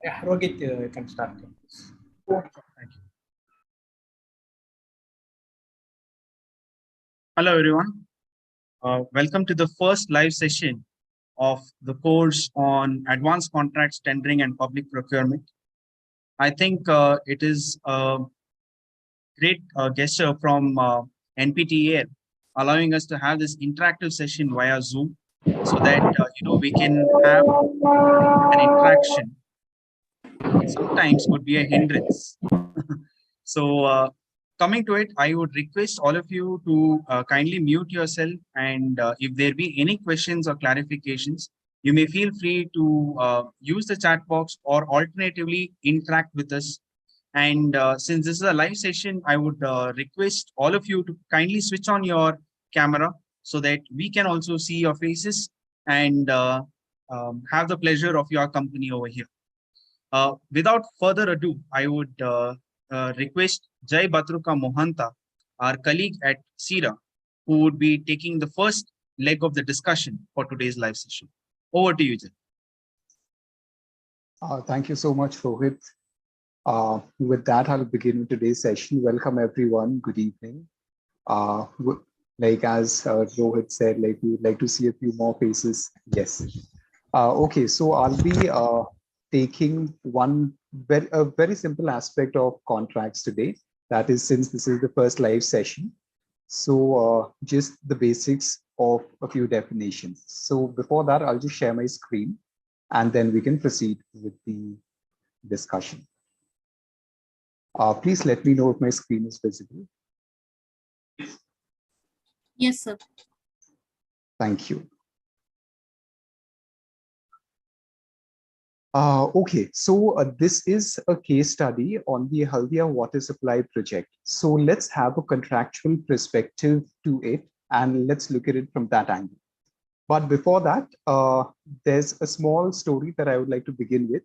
Yeah, Rohit, you can start. Okay. Thank you. Hello, everyone. Welcome to the first live session of the course on advanced contracts, tendering, and public procurement. I think it is a great gesture from NPTEL allowing us to have this interactive session via Zoom so that we can have an interaction. Sometimes could be a hindrance. So coming to it, I would request all of you to kindly mute yourself, and if there be any questions or clarifications, you may feel free to use the chat box or alternatively interact with us. And since this is a live session, I would request all of you to kindly switch on your camera so that we can also see your faces and have the pleasure of your company over here. Without further ado, I would request Jai Batruka Mohanta, our colleague at CIRA, who would be taking the first leg of the discussion for today's live session. Over to you, Jai. Thank you so much, Rohit. With that, I'll begin with today's session. Welcome, everyone. Good evening. Like as Rohit said, like we would like to see a few more faces. Yes. Okay, so I'll be taking a very simple aspect of contracts today. That is, since this is the first live session, so just the basics of a few definitions. So before that, I'll just share my screen, and then we can proceed with the discussion. Please let me know if my screen is visible. Yes, sir. Thank you. Okay, so this is a case study on the Haldia water supply project. So let's have a contractual perspective to it, and let's look at it from that angle. But before that, there's a small story that I would like to begin with.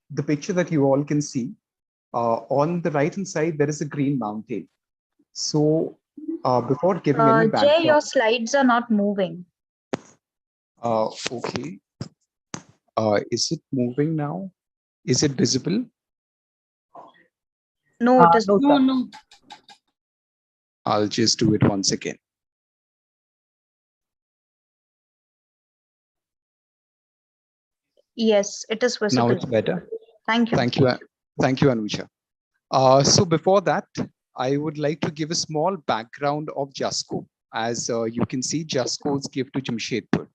The picture that you all can see, on the right-hand side, there is a green mountain. So before giving any background— Jay, your slides are not moving. Okay. Is it moving now? Is it visible? No, it is No, not. No. I'll just do it once again. Yes, it is visible. Now it's better. Thank you. Thank you. Thank you, Anusha. So before that, I would like to give a small background of JASCO. As you can see, JASCO is given to Jamshedpur.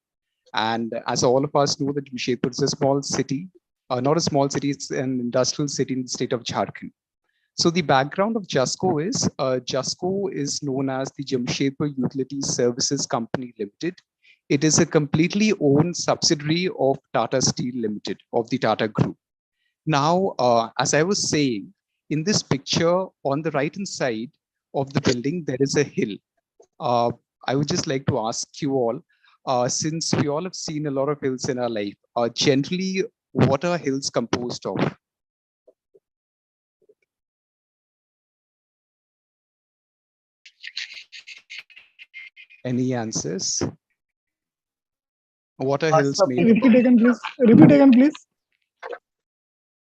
And as all of us know, that Jamshedpur is a small city, not a small city, it's an industrial city in the state of Jharkhand. So the background of JASCO is known as the Jamshedpur Utility Services Company Limited. It is a completely owned subsidiary of Tata Steel Limited, of the Tata Group. Now, as I was saying, in this picture on the right-hand side of the building, there is a hill. I would just like to ask you all, since we all have seen a lot of hills in our life, generally, what are hills composed of? Any answers? What are hills made of? Repeat again, please. Repeat again, please.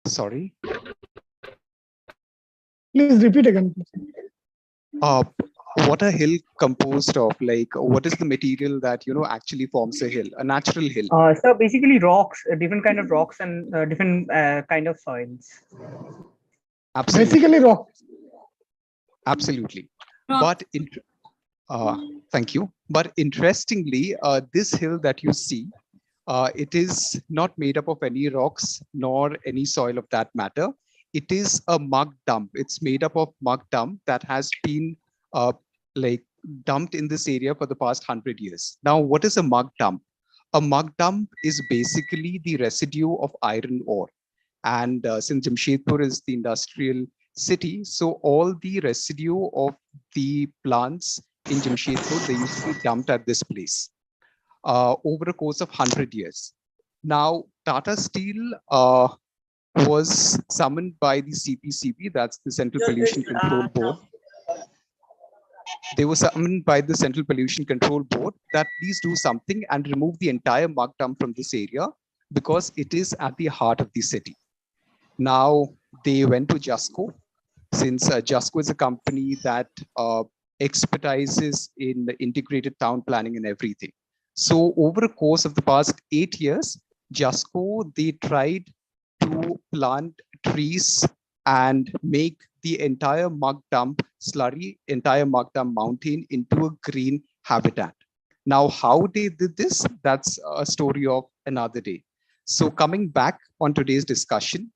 Sorry? Please repeat again, please. What are hill composed of? Like, what is the material that actually forms a hill, a natural hill? So basically rocks, different kind of rocks and different kind of soils. Absolutely. Basically rock. Absolutely. Rock. But thank you. But interestingly, this hill that you see, it is not made up of any rocks nor any soil of that matter. It is a mud dump. It's made up of mud dump that has been dumped in this area for the past 100 years. Now, what is a mud dump? A mud dump is basically the residue of iron ore. And since Jamshedpur is the industrial city, so all the residue of the plants in Jamshedpur, they used to be dumped at this place over a course of 100 years. Now, Tata Steel was summoned by the CPCB, that's the Central Pollution Control Board. they were summoned by the Central Pollution Control Board that please do something and remove the entire mud dump from this area because it is at the heart of the city. Now they went to JUSCO, since JUSCO is a company that expertises in the integrated town planning and everything. So over a course of the past 8 years, JUSCO, they tried to plant trees and make the entire mud dump slurry, entire mud dump mountain into a green habitat. Now, how they did this, that's a story of another day. So coming back on today's discussion,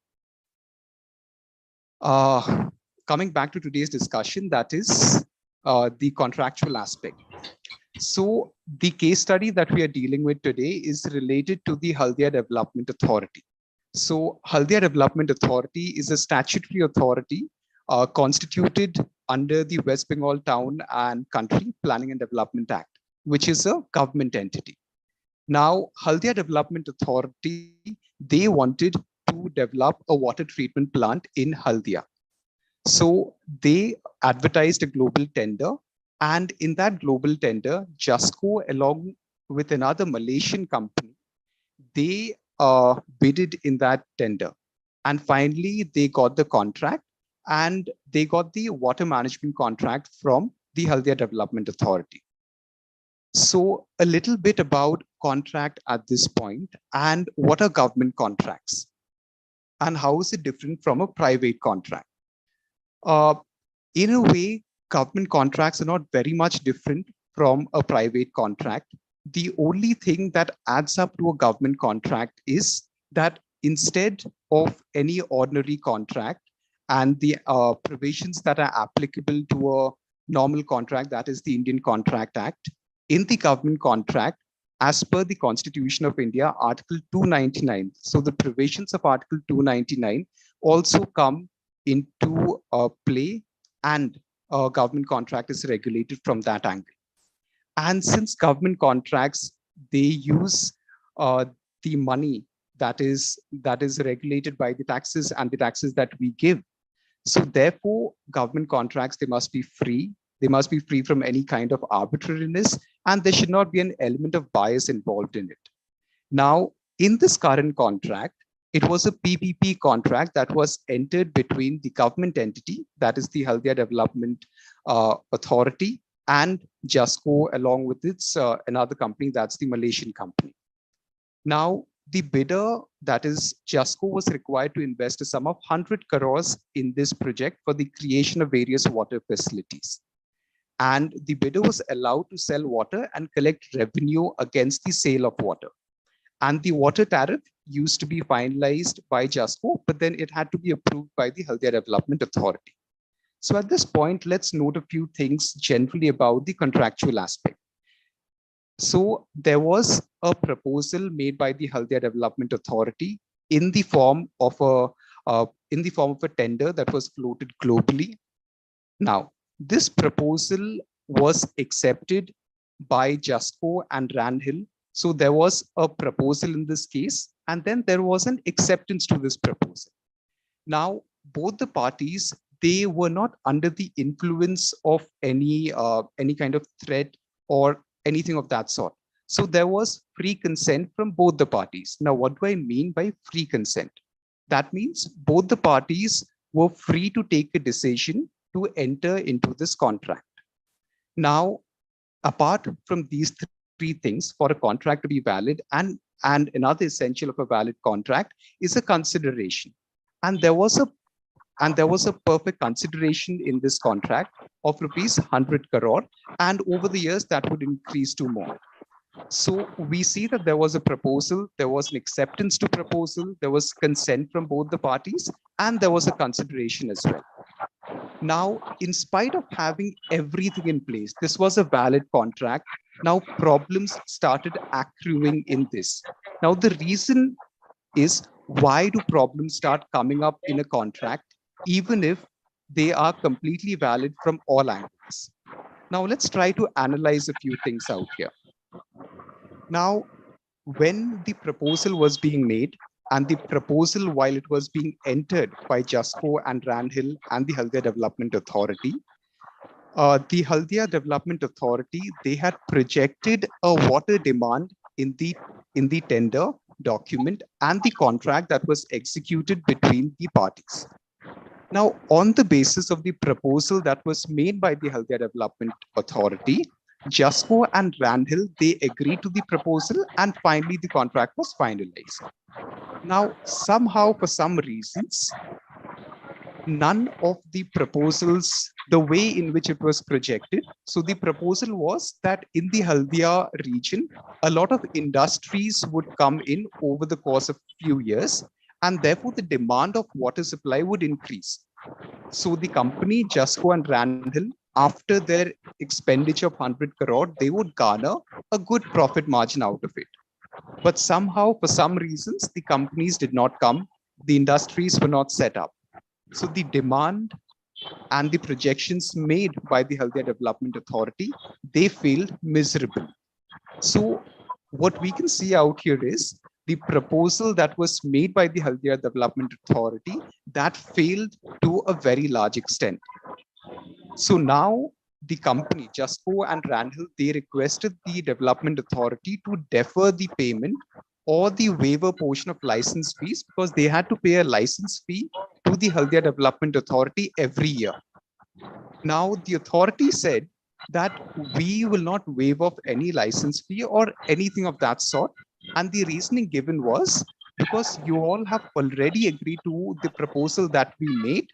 that is the contractual aspect. So the case study that we are dealing with today is related to the Haldia Development Authority. So Haldia Development Authority is a statutory authority constituted under the West Bengal Town and Country Planning and Development Act, which is a government entity. Now, Haldia Development Authority, they wanted to develop a water treatment plant in Haldia. So they advertised a global tender, and in that global tender, JUSCO, along with another Malaysian company, they bidded in that tender. And finally, they got the contract and they got the water management contract from the Haldia Development Authority. So a little bit about contract at this point and what are government contracts and how is it different from a private contract? In a way, government contracts are not very much different from a private contract. The only thing that adds up to a government contract is that instead of any ordinary contract and the provisions that are applicable to a normal contract, that is the Indian Contract Act, in the government contract, as per the Constitution of India, Article 299. So the provisions of Article 299 also come into play, and government contract is regulated from that angle. And since government contracts, they use the money that is regulated by the taxes and the taxes that we give. So therefore, government contracts, they must be free. They must be free from any kind of arbitrariness, and there should not be an element of bias involved in it. Now, in this current contract, it was a PPP contract that was entered between the government entity, that is the Haldia Development Authority, and JUSCO, along with its another company, that's the Malaysian company. Now, the bidder, that is JUSCO, was required to invest a sum of 100 crores in this project for the creation of various water facilities. And the bidder was allowed to sell water and collect revenue against the sale of water. And the water tariff used to be finalized by JUSCO, but then it had to be approved by the Haldia Development Authority. So at this point, let's note a few things generally about the contractual aspect. So there was a proposal made by the Haldia Development Authority in the form of a tender that was floated globally. Now, this proposal was accepted by JUSCO and FRAND. So there was a proposal in this case, and then there was an acceptance to this proposal. Now, both the parties, they were not under the influence of any kind of threat or anything of that sort. So there was free consent from both the parties. Now, what do I mean by free consent? That means both the parties were free to take a decision to enter into this contract. Now, apart from these three things, for a contract to be valid, and another essential of a valid contract is a consideration. And there was a perfect consideration in this contract of rupees 100 crore, and over the years that would increase to more. So we see that there was a proposal, there was an acceptance to proposal, there was consent from both the parties, and there was a consideration as well. Now, in spite of having everything in place, this was a valid contract. Now, problems started accruing in this. Now, the reason is, why do problems start coming up in a contract, even if they are completely valid from all angles? Now, let's try to analyze a few things out here. Now, when the proposal was being made, and the proposal, while it was being entered by JUSCO and FRAND and the Haldia Development Authority, The Haldia Development Authority, they had projected a water demand in the tender document and the contract that was executed between the parties. Now, on the basis of the proposal that was made by the Haldia Development Authority, JUSCO and Randhill, they agreed to the proposal, and finally the contract was finalized. Now, somehow, for some reasons, none of the proposals, the way in which it was projected. So the proposal was that in the Haldia region, a lot of industries would come in over the course of few years, and therefore the demand of water supply would increase. So the company, JUSCO and Randhill, after their expenditure of 100 crore, they would garner a good profit margin out of it. But somehow, for some reasons, the companies did not come, the industries were not set up. So the demand and the projections made by the Haldia Development Authority, they failed miserably. So what we can see out here is the proposal that was made by the Haldia Development Authority that failed to a very large extent. So now the company, JUSCO and Randhill, they requested the Development Authority to defer the payment or the waiver portion of license fees, because they had to pay a license fee to the Haldia Development Authority every year. Now, the authority said that we will not waive off any license fee or anything of that sort. And the reasoning given was because you all have already agreed to the proposal that we made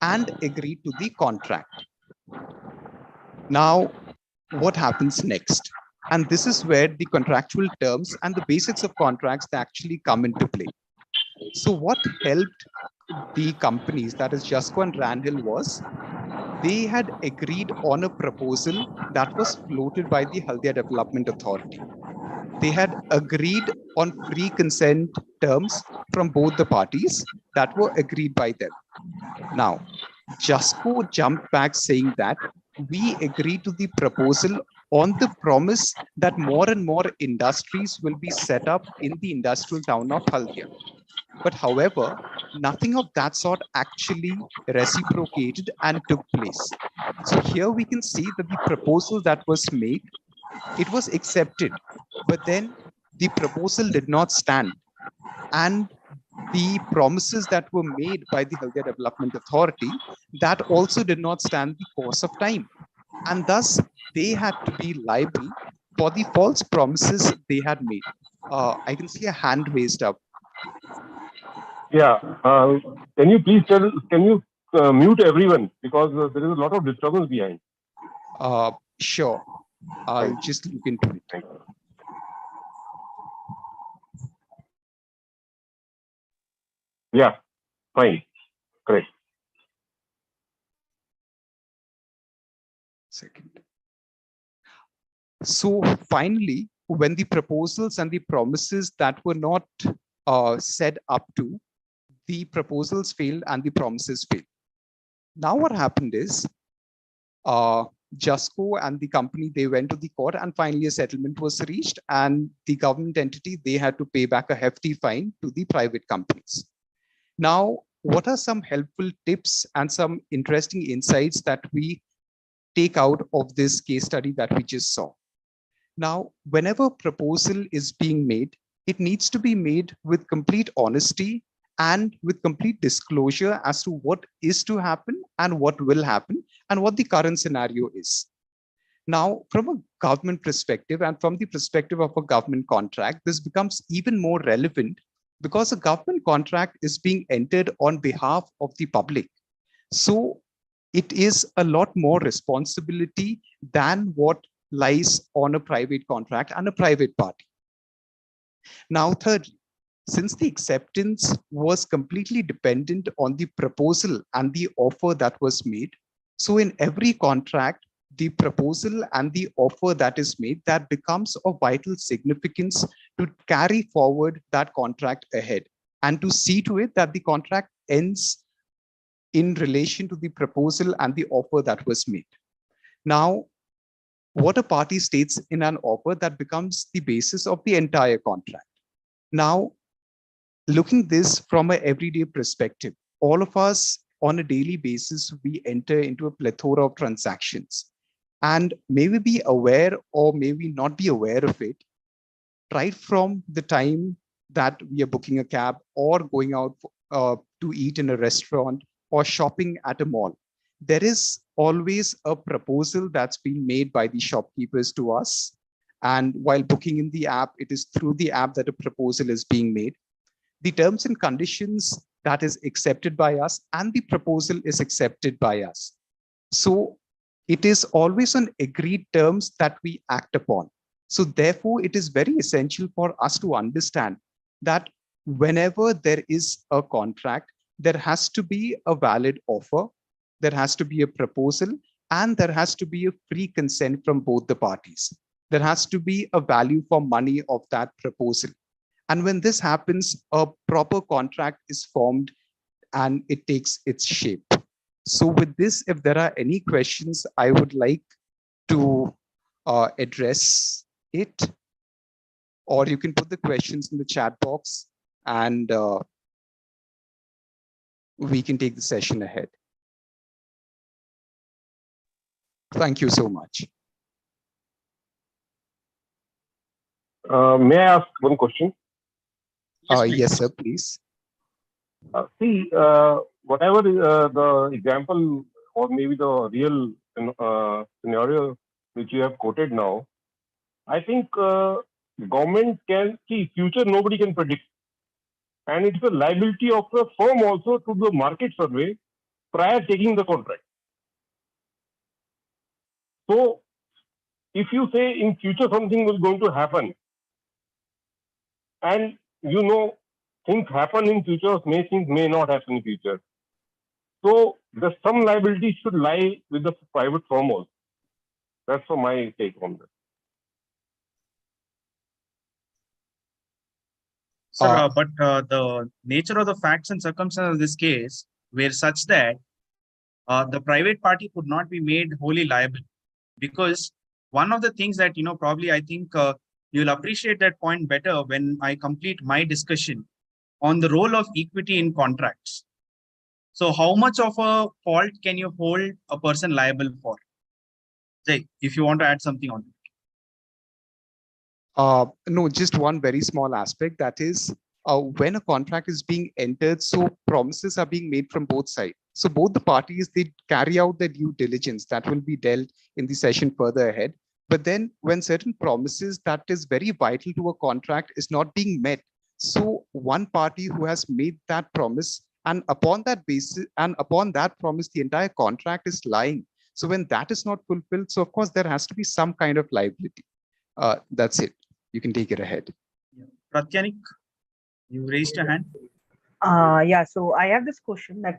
and agreed to the contract. Now, what happens next? And this is where the contractual terms and the basics of contracts actually come into play. So what helped the companies, that is JUSCO and Randhill, was they had agreed on a proposal that was floated by the Haldia Development Authority. They had agreed on free consent terms from both the parties that were agreed by them. Now, JUSCO jumped back saying that we agreed to the proposal on the promise that more and more industries will be set up in the industrial town of Haldia. But however, nothing of that sort actually reciprocated and took place. So here we can see that the proposal that was made, it was accepted, but then the proposal did not stand. And the promises that were made by the Haldia Development Authority, that also did not stand the course of time. And thus, they had to be liable for the false promises they had made. I can see a hand raised up. Yeah. Can you please mute everyone, because there is a lot of disturbance behind. Sure. I'll just look into it. Thank you. Yeah, fine. Correct. Second. So finally, when the proposals and the promises that were not said up to, the proposals failed and the promises failed. Now what happened is, JUSCO and the company, they went to the court, and finally a settlement was reached, and the government entity, they had to pay back a hefty fine to the private companies. Now, what are some helpful tips and some interesting insights that we take out of this case study that we just saw? Now, whenever a proposal is being made, it needs to be made with complete honesty and with complete disclosure as to what is to happen and what will happen and what the current scenario is. Now, from a government perspective and from the perspective of a government contract, this becomes even more relevant because a government contract is being entered on behalf of the public. So it is a lot more responsibility than what lies on a private contract and a private party. Now, thirdly, since the acceptance was completely dependent on the proposal and the offer that was made, so in every contract, the proposal and the offer that is made, that becomes of vital significance to carry forward that contract ahead and to see to it that the contract ends in relation to the proposal and the offer that was made. Now, what a party states in an offer, that becomes the basis of the entire contract. Now, looking this from an everyday perspective, all of us on a daily basis, we enter into a plethora of transactions. And may we be aware or may we not be aware of it, right from the time that we are booking a cab or going out to eat in a restaurant or shopping at a mall. There is always a proposal that's been made by the shopkeepers to us. And while booking in the app, it is through the app that a proposal is being made. The terms and conditions that is accepted by us and the proposal is accepted by us. So it is always on agreed terms that we act upon. So therefore, it is very essential for us to understand that whenever there is a contract, there has to be a valid offer, there has to be a proposal, and there has to be a free consent from both the parties. There has to be a value for money of that proposal. And when this happens, a proper contract is formed and it takes its shape. So with this, if there are any questions, I would like to address it, or you can put the questions in the chat box and we can take the session ahead. Thank you so much. May I ask one question? Please. Yes, sir, please. See, whatever the example or maybe the real scenario which you have quoted now, I think government can see future nobody can predict. And it's a liability of the firm also to the market survey prior taking the contract. So if you say in future something is going to happen, and you know things happen in future, things may not happen in future. So some liability should lie with the private firm also. That's for my take on that. Sir, but the nature of the facts and circumstances of this case were such that the private party could not be made wholly liable, because one of the things that, probably I think you'll appreciate that point better when I complete my discussion on the role of equity in contracts. So how much of a fault can you hold a person liable for? Jay, if you want to add something on it. No, just one very small aspect, that is when a contract is being entered, so promises are being made from both sides. So both the parties, they carry out their due diligence. That will be dealt in the session further ahead. But then when certain promises that is very vital to a contract is not being met, so one party who has made that promise, and upon that basis and upon that promise, the entire contract is lying. So when that is not fulfilled, so of course there has to be some kind of liability. That's it. You can take it ahead. Pratyanik, you raised your hand. Yeah, so I have this question that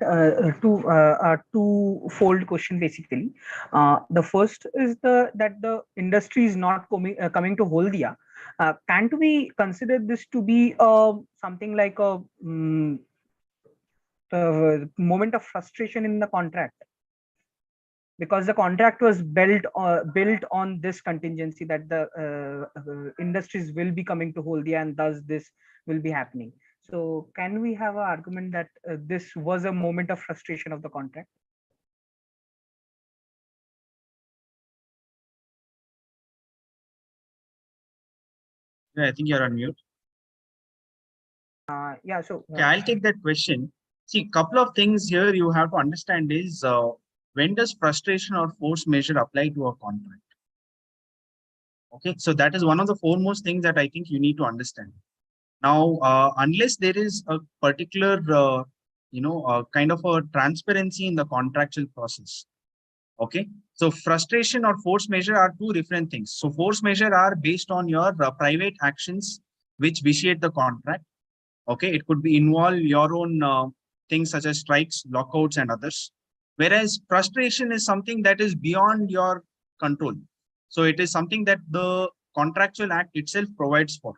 twofold question basically. The first is that the industry is not coming to Haldia. Can't we consider this to be something like a moment of frustration in the contract? Because the contract was built on this contingency that the industries will be coming to Haldia and thus this will be happening. So can we have an argument that this was a moment of frustration of the contract? Yeah, I think you're on mute. Yeah, so Okay, I'll take that question. See, couple of things here you have to understand is when does frustration or force measure apply to a contract? Okay, so that is one of the foremost things that I think you need to understand. Now, unless there is a particular, kind of a transparency in the contractual process. Okay, so frustration or force measure are two different things. So force measure are based on your private actions which vitiate the contract. Okay, it could be involve your own things such as strikes, lockouts, and others. Whereas frustration is something that is beyond your control. So it is something that the Contractual Act itself provides for.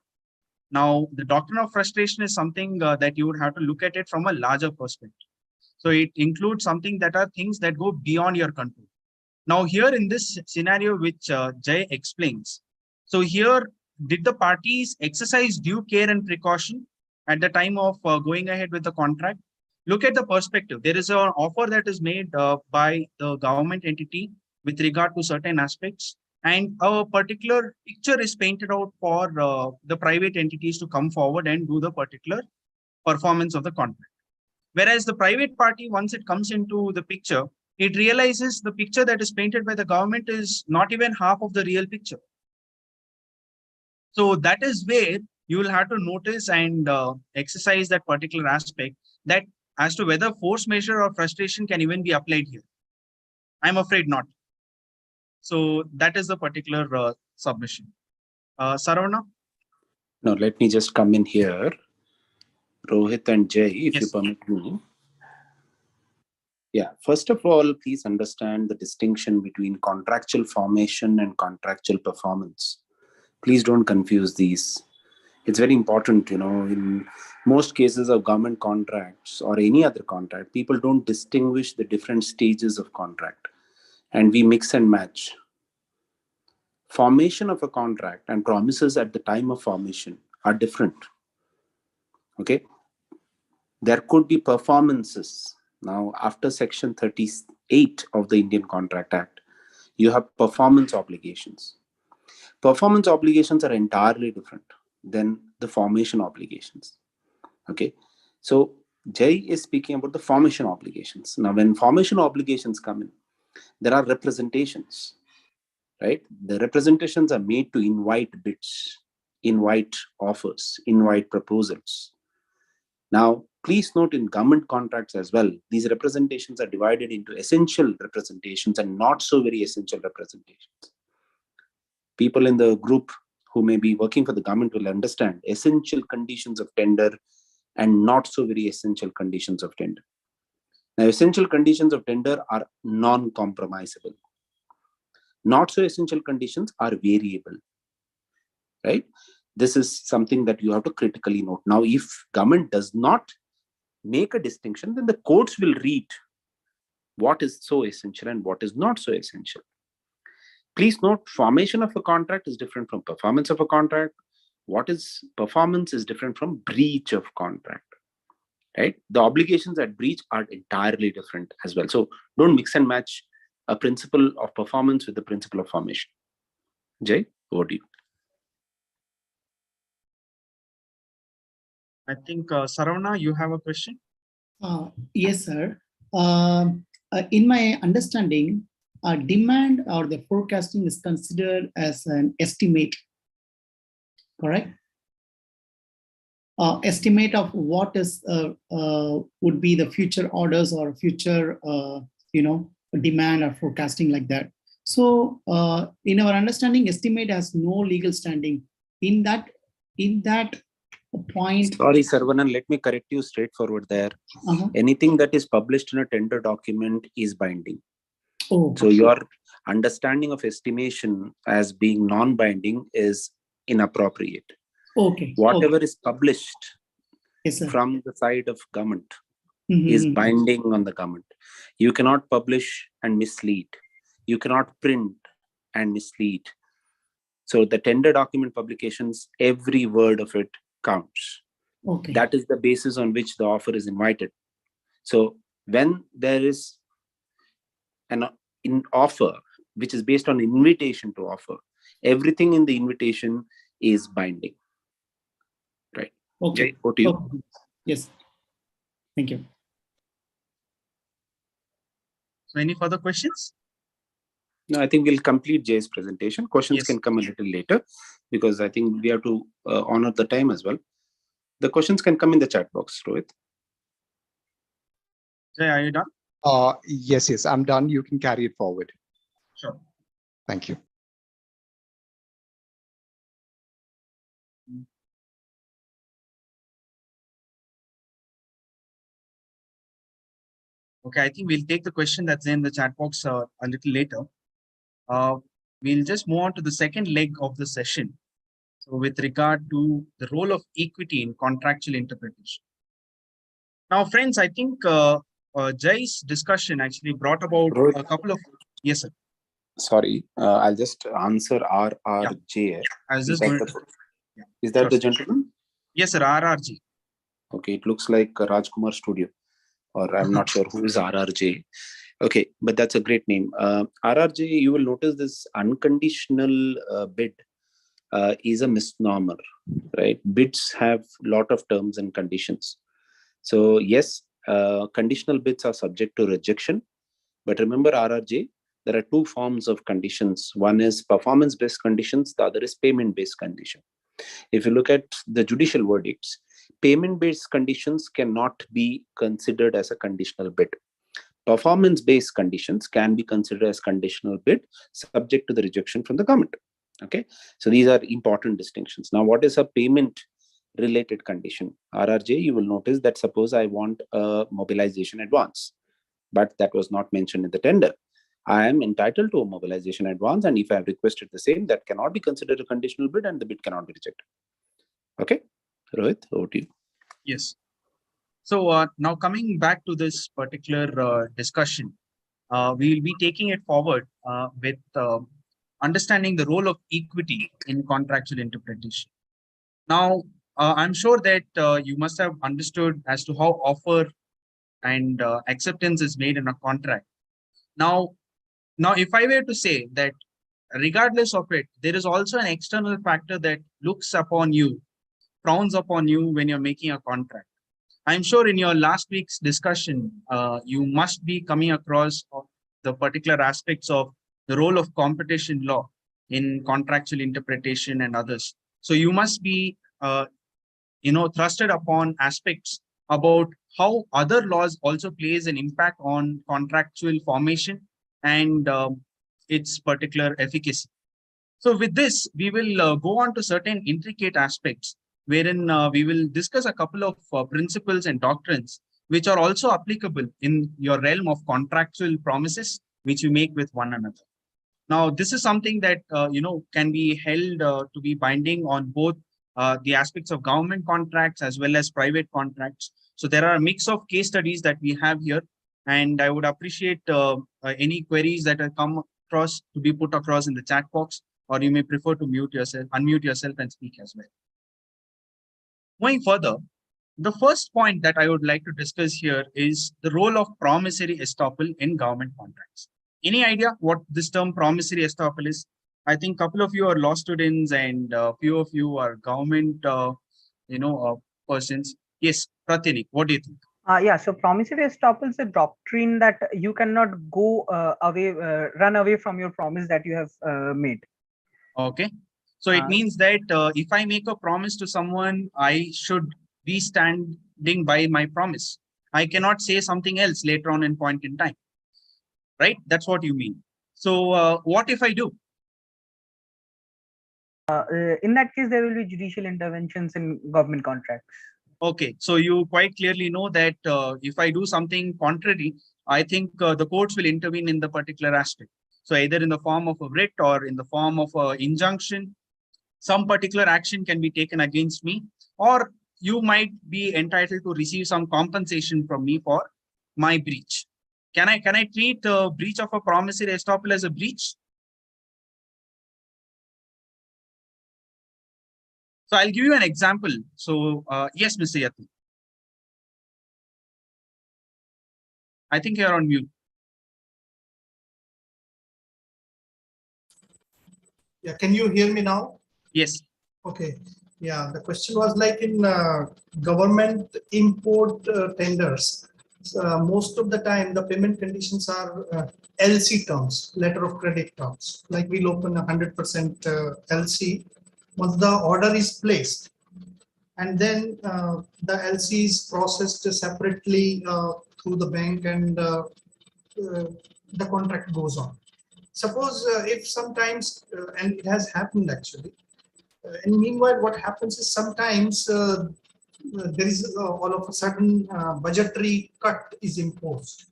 Now, the doctrine of frustration is something that you would have to look at it from a larger perspective. So it includes something that are things that go beyond your control. Now, here in this scenario, which Jay explains, so here, did the parties exercise due care and precaution at the time of going ahead with the contract? look at the perspective. There is an offer that is made by the government entity with regard to certain aspects, and a particular picture is painted out for the private entities to come forward and do the particular performance of the contract. Whereas the private party, once it comes into the picture, it realizes the picture that is painted by the government is not even half of the real picture. So that is where you will have to notice and exercise that particular aspect, that as to whether force measure or frustration can even be applied here. I'm afraid not. So that is the particular submission. Saravana? No, let me just come in here. Rohit and Jay, if you Yes. permit me. Yeah, first of all, please understand the distinction between contractual formation and contractual performance. Please don't confuse these. It's very important, in most cases of government contracts or any other contract, people don't distinguish the different stages of contract, and we mix and match. Formation of a contract and promises at the time of formation are different. Okay. There could be performances. Now, after Section 38 of the Indian Contract Act, you have performance obligations. Performance obligations are entirely different than the formation obligations. Okay. So Jay is speaking about the formation obligations. Now, when formation obligations come in, there are representations, right? The representations are made to invite bids, invite offers, invite proposals. Now, please note in government contracts as well, these representations are divided into essential representations and not so very essential representations. People in the group who may be working for the government will understand essential conditions of tender and not so very essential conditions of tender. Now, essential conditions of tender are non-compromisable. Not so essential conditions are variable, right? This is something that you have to critically note. Now, if government does not make a distinction, then the courts will read what is so essential and what is not so essential. Please note, formation of a contract is different from performance of a contract. What is performance is different from breach of contract, right? The obligations at breach are entirely different as well. So don't mix and match a principle of performance with the principle of formation. Jay, over to you. I think Saravana, you have a question? Yes, sir. In my understanding, demand or the forecasting is considered as an estimate, correct? Estimate of what is would be the future orders or future, demand or forecasting like that. So, in our understanding, estimate has no legal standing. In that point. Sorry, Sarvanan, let me correct you straightforward there. Anything that is published in a tender document is binding. Oh. So your understanding of estimation as being non-binding is inappropriate. Okay. Whatever is published yes, from the side of government is binding on the government. You cannot publish and mislead. You cannot print and mislead. So the tender document publications, every word of it counts. Okay. That is the basis on which the offer is invited. So when there is an offer which is based on invitation to offer, everything in the invitation is binding. Right. Okay. Jay, over to you. Okay. Yes. Thank you. So any further questions? No, I think we'll complete Jay's presentation. Questions Yes. can come a little later because I think we have to honor the time as well. The questions can come in the chat box, Rohit. Jay, are you done? Yes, I'm done. You can carry it forward. Sure. Thank you. Okay, I think we'll take the question that's in the chat box a little later. We'll just move on to the second leg of the session. So with regard to the role of equity in contractual interpretation. Now, friends, I think Jay's discussion actually brought about Rohit. a couple of... Yes, sir. Sorry, I'll just answer RRJ. I was just going to... Is that Sure, the sir. gentleman? Yes, sir, RRG. Okay, it looks like Rajkumar Studio. or I'm not sure who is RRJ. Okay, but that's a great name. RRJ, you will notice this unconditional bid is a misnomer, right? Bids have a lot of terms and conditions. So yes, conditional bids are subject to rejection. But remember RRJ, there are two forms of conditions. One is performance-based conditions, the other is payment-based condition. If you look at the judicial verdicts, payment-based conditions cannot be considered as a conditional bid. Performance-based conditions can be considered as conditional bid subject to the rejection from the government. Okay, so these are important distinctions. Now, what is a payment-related condition? RRJ, you will notice that suppose I want a mobilization advance, but that was not mentioned in the tender. I am entitled to a mobilization advance, and if I have requested the same, that cannot be considered a conditional bid and the bid cannot be rejected. Okay, Rohit, over to you. Yes. So now coming back to this particular discussion, we will be taking it forward with understanding the role of equity in contractual interpretation. Now, I'm sure that you must have understood as to how offer and acceptance is made in a contract. Now, if I were to say that regardless of it, there is also an external factor that looks upon you, frowns upon you when you're making a contract. I'm sure in your last week's discussion, you must be coming across the particular aspects of the role of competition law in contractual interpretation and others. So you must be, thrusted upon aspects about how other laws also plays an impact on contractual formation and its particular efficacy. So with this, we will go on to certain intricate aspects wherein we will discuss a couple of principles and doctrines which are also applicable in your realm of contractual promises which you make with one another. Now, this is something that can be held to be binding on both the aspects of government contracts as well as private contracts. So there are a mix of case studies that we have here, and I would appreciate any queries that have come across to be put across in the chat box, or you may prefer to unmute yourself and speak as well. Going further, the first point that I would like to discuss here is the role of promissory estoppel in government contracts. Any idea what this term promissory estoppel is? I think a couple of you are law students and a few of you are government, persons. Yes, Pratinik, what do you think? Yeah, so promissory estoppel is a doctrine that you cannot go run away from your promise that you have made. Okay, so it means that if I make a promise to someone, I should be standing by my promise. I cannot say something else later on in point in time, right? That's what you mean. So what if I do? In that case, there will be judicial interventions in government contracts. Okay, so you quite clearly know that if I do something contrary, I think the courts will intervene in the particular aspect. So either in the form of a writ or in the form of an injunction, some particular action can be taken against me, or you might be entitled to receive some compensation from me for my breach. Can I treat the breach of a promissory estoppel as a breach? So I'll give you an example. So yes, Mr. Yati. I think you're on mute. Yeah, can you hear me now? Yes. Okay. Yeah, the question was like in government import tenders. Most of the time, the payment conditions are LC terms, letter of credit terms. Like we'll open 100% LC once the order is placed, and then the LC is processed separately through the bank, and the contract goes on. Suppose if sometimes, and it has happened actually, and meanwhile what happens is sometimes there is all of a sudden budgetary cut is imposed,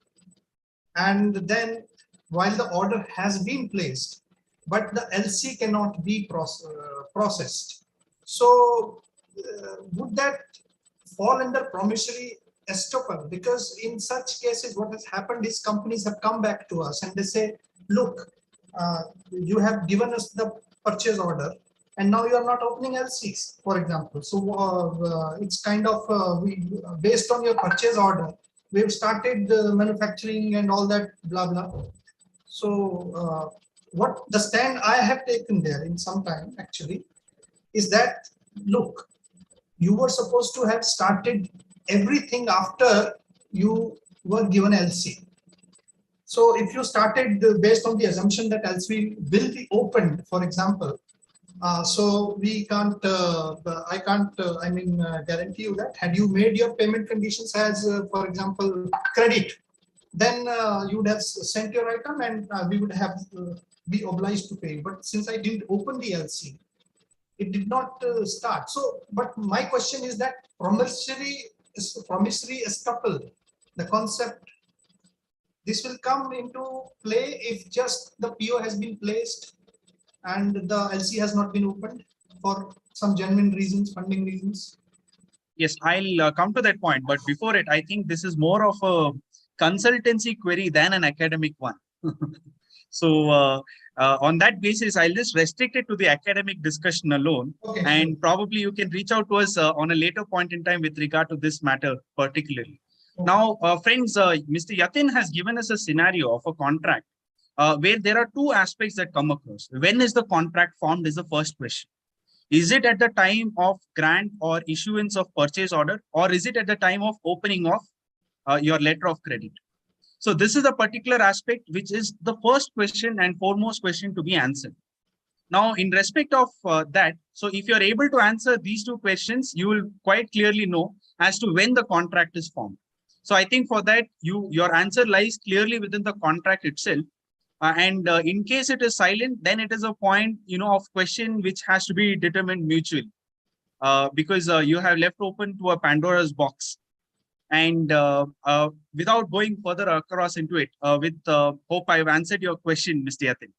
and then while the order has been placed, but the LC cannot be processed. So would that fall under promissory estoppel? Because in such cases what has happened is companies have come back to us and they say, look, you have given us the purchase order and now you are not opening LCs, for example. So it's kind of based on your purchase order, we've started manufacturing and all that, blah, blah. So what the stand I have taken there in some time actually is that, look, you were supposed to have started everything after you were given LC. So if you started based on the assumption that LC will be opened, for example, so we can't, I can't, guarantee you that had you made your payment conditions as, for example, credit, then you would have sent your item and we would have be obliged to pay. But since I didn't open the LC, it did not start. So, but my question is that promissory estoppel, the concept, this will come into play if just the PO has been placed and the LC has not been opened for some genuine reasons, funding reasons. Yes, I'll come to that point. But before it, I think this is more of a consultancy query than an academic one. So on that basis, I'll just restrict it to the academic discussion alone. Okay, and sure. probably you can reach out to us on a later point in time with regard to this matter particularly. Okay. Now, friends, Mr. Yatin has given us a scenario of a contract where there are two aspects that come across. When is the contract formed is the first question. Is it at the time of grant or issuance of purchase order, or is it at the time of opening of your letter of credit? So this is a particular aspect which is the first question and foremost question to be answered. Now, in respect of that, so if you're able to answer these two questions, you will quite clearly know as to when the contract is formed. So I think for that, your answer lies clearly within the contract itself. And in case it is silent, then it is a point, of question which has to be determined mutually, because you have left open to a Pandora's box. And without going further across into it, with hope I've answered your question, Mr. Yatin.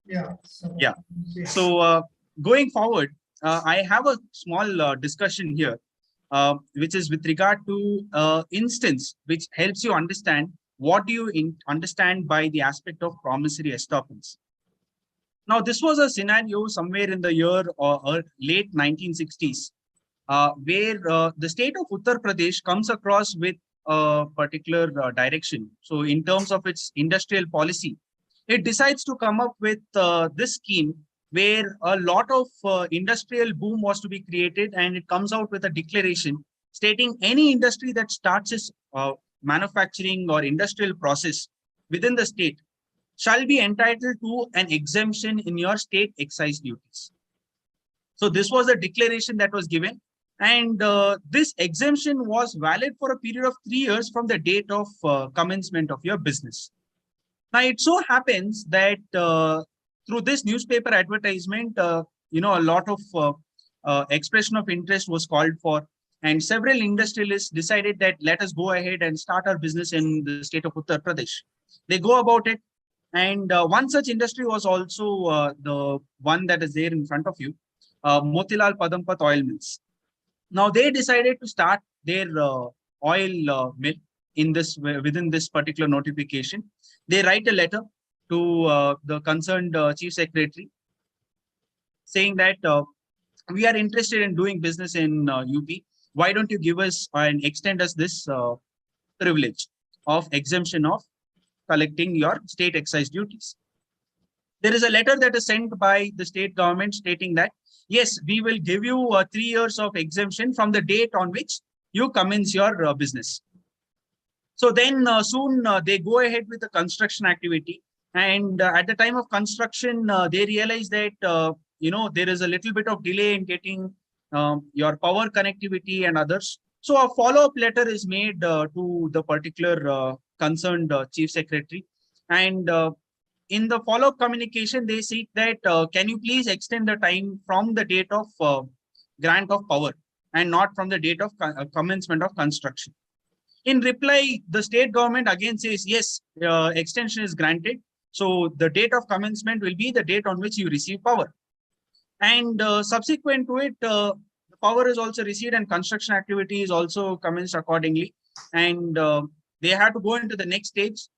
Yeah. So, Yeah. yes. So going forward, I have a small discussion here, which is with regard to instance, which helps you understand what do you understand by the aspect of promissory estoppels. Now, this was a scenario somewhere in the year or late 1960s, where the state of Uttar Pradesh comes across with a particular direction. So in terms of its industrial policy, it decides to come up with this scheme where a lot of industrial boom was to be created, and it comes out with a declaration stating any industry that starts its manufacturing or industrial process within the state shall be entitled to an exemption in your state excise duties. So this was a declaration that was given, and this exemption was valid for a period of 3 years from the date of commencement of your business. Now, it so happens that through this newspaper advertisement, a lot of expression of interest was called for, and several industrialists decided that let us go ahead and start our business in the state of Uttar Pradesh. They go about it, and one such industry was also the one that is there in front of you, Motilal Padampat oil mills. Now, they decided to start their oil mill in this within this particular notification. They write a letter to the concerned chief secretary saying that we are interested in doing business in UP. Why don't you give us and extend us this privilege of exemption of collecting your state excise duties? There is a letter that is sent by the state government stating that, yes, we will give you 3 years of exemption from the date on which you commence your business. So then soon they go ahead with the construction activity. And at the time of construction, they realize that, there is a little bit of delay in getting your power connectivity and others. So a follow-up letter is made to the particular concerned chief secretary. And in the follow-up communication, they seek that, can you please extend the time from the date of grant of power and not from the date of commencement of construction? In reply, the state government again says, yes, extension is granted. So the date of commencement will be the date on which you receive power. And subsequent to it, the power is also received and construction activity is also commenced accordingly. And they have to go into the next stage.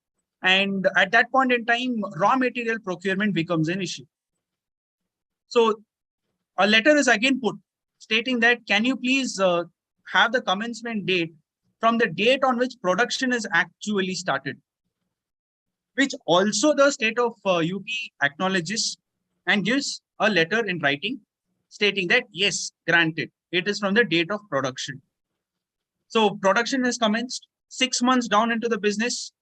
And at that point in time, raw material procurement becomes an issue. So a letter is again put stating that, can you please have the commencement date from the date on which production is actually started, which also the state of UP acknowledges and gives a letter in writing stating that, yes, granted, it is from the date of production. So production has commenced 6 months down into the business.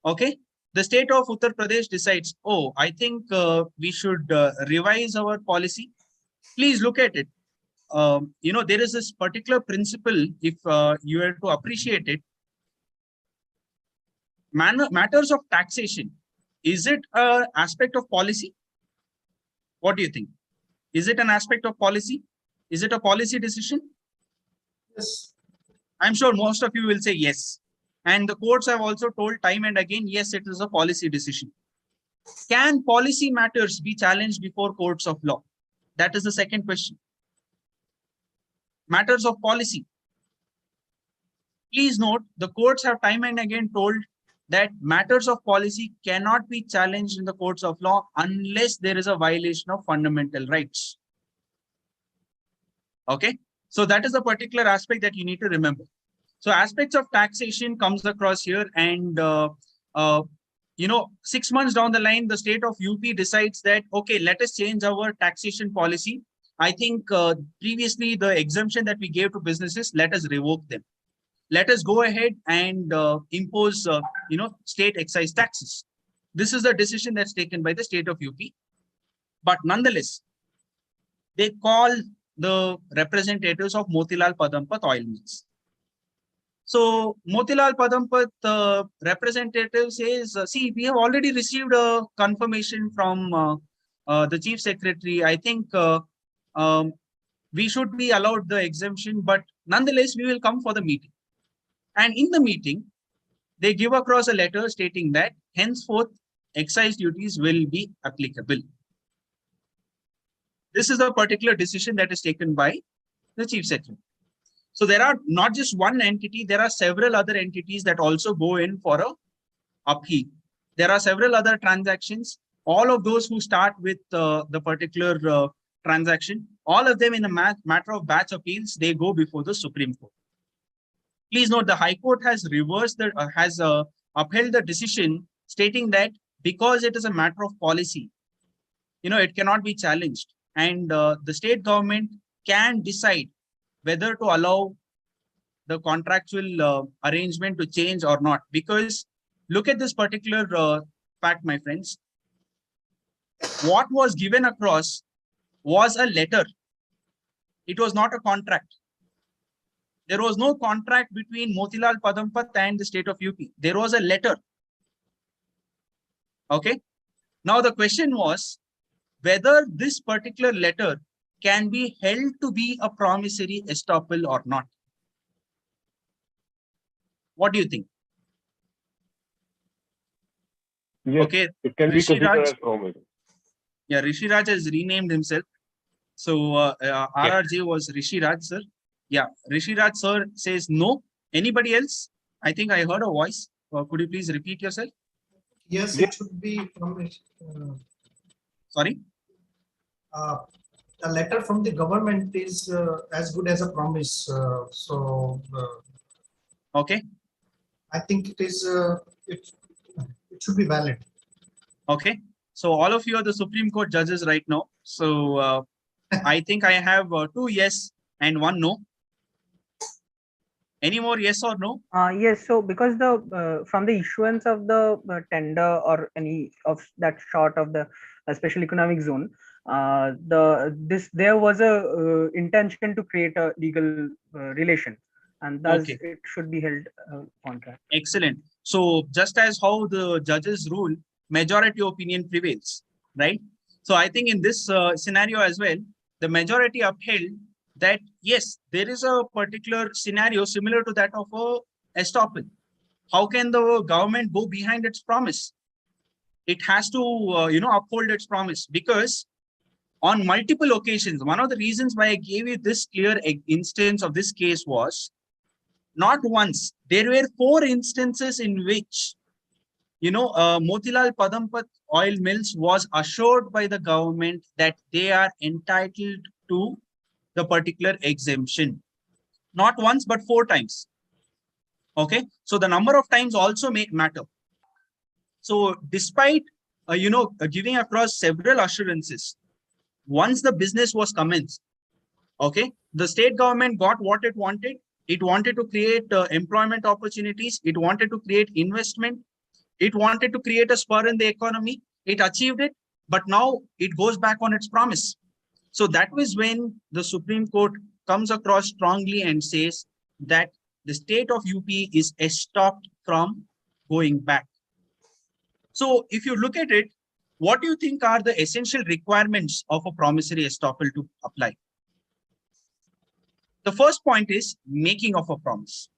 Okay. The state of Uttar Pradesh decides, oh, I think we should revise our policy. Please look at it. There is this particular principle, if you were to appreciate it, matters of taxation. Is it an aspect of policy? What do you think? Is it an aspect of policy? Is it a policy decision? Yes. I'm sure most of you will say yes. And the courts have also told time and again, yes, it is a policy decision. Can policy matters be challenged before courts of law? That is the second question. Matters of policy. Please note, the courts have time and again told that matters of policy cannot be challenged in the courts of law unless there is a violation of fundamental rights. Okay, so that is a particular aspect that you need to remember. So aspects of taxation comes across here, and 6 months down the line, the state of UP decides that, okay, let us change our taxation policy. I think previously the exemption that we gave to businesses, let us revoke them. Let us go ahead and impose, state excise taxes. This is the decision that's taken by the state of UP. But nonetheless, they call the representatives of Motilal Padampat oil mills. So Motilal Padampat representative says, see, we have already received a confirmation from the chief secretary. I think we should be allowed the exemption, but nonetheless, we will come for the meeting. And in the meeting, they give across a letter stating that henceforth excise duties will be applicable. This is a particular decision that is taken by the chief secretary. So there are not just one entity, there are several other entities that also go in for a upheave. There are several other transactions. All of those who start with the particular transaction, all of them in a matter of batch appeals, they go before the Supreme Court. Please note, the High Court has reversed the upheld the decision stating that because it is a matter of policy, it cannot be challenged, and the state government can decide whether to allow the contractual arrangement to change or not. Because look at this particular fact, my friends. What was given across was a letter. It was not a contract. There was no contract between Motilal Padampat and the state of UP. There was a letter. Okay. Now the question was whether this particular letter can be held to be a promissory estoppel or not. What do you think? Yes, okay, it can be Rishi considered Raj, as promise. yeah, Rishi Raj has renamed himself. So RRJ was Rishi Raj, sir. Yeah, Rishi Raj, sir, says no. Anybody else? I think I heard a voice. Could you please repeat yourself? Yes, it should be from. Sorry? A letter from the government is as good as a promise. Okay. I think it is. It should be valid. Okay. So all of you are the Supreme Court judges right now. So I think I have 2 yes and 1 no. Any more yes or no? Yes. So because the from the issuance of the tender or any of that sort of the special economic zone, there was a intention to create a legal relation, and thus Okay. it should be held contract. Excellent. So just as how the judges rule, majority opinion prevails, right? So I think in this scenario as well, the majority upheld that yes, there is a particular scenario similar to that of a estoppel. How can the government go behind its promise? It has to, uphold its promise, because on multiple occasions, one of the reasons why I gave you this clear instance of this case was not once, there were 4 instances in which, Motilal Padampat oil mills was assured by the government that they are entitled to the particular exemption. Not once, but 4 times. Okay, so the number of times also matter. So despite giving across several assurances, once the business was commenced, okay, the state government got what it wanted. It wanted to create employment opportunities. It wanted to create investment. It wanted to create a spur in the economy. It achieved it, but now it goes back on its promise. So that was when the Supreme Court comes across strongly and says that the state of UP is stopped from going back. So if you look at it, what do you think are the essential requirements of a promissory estoppel to apply? The first point is making of a promise.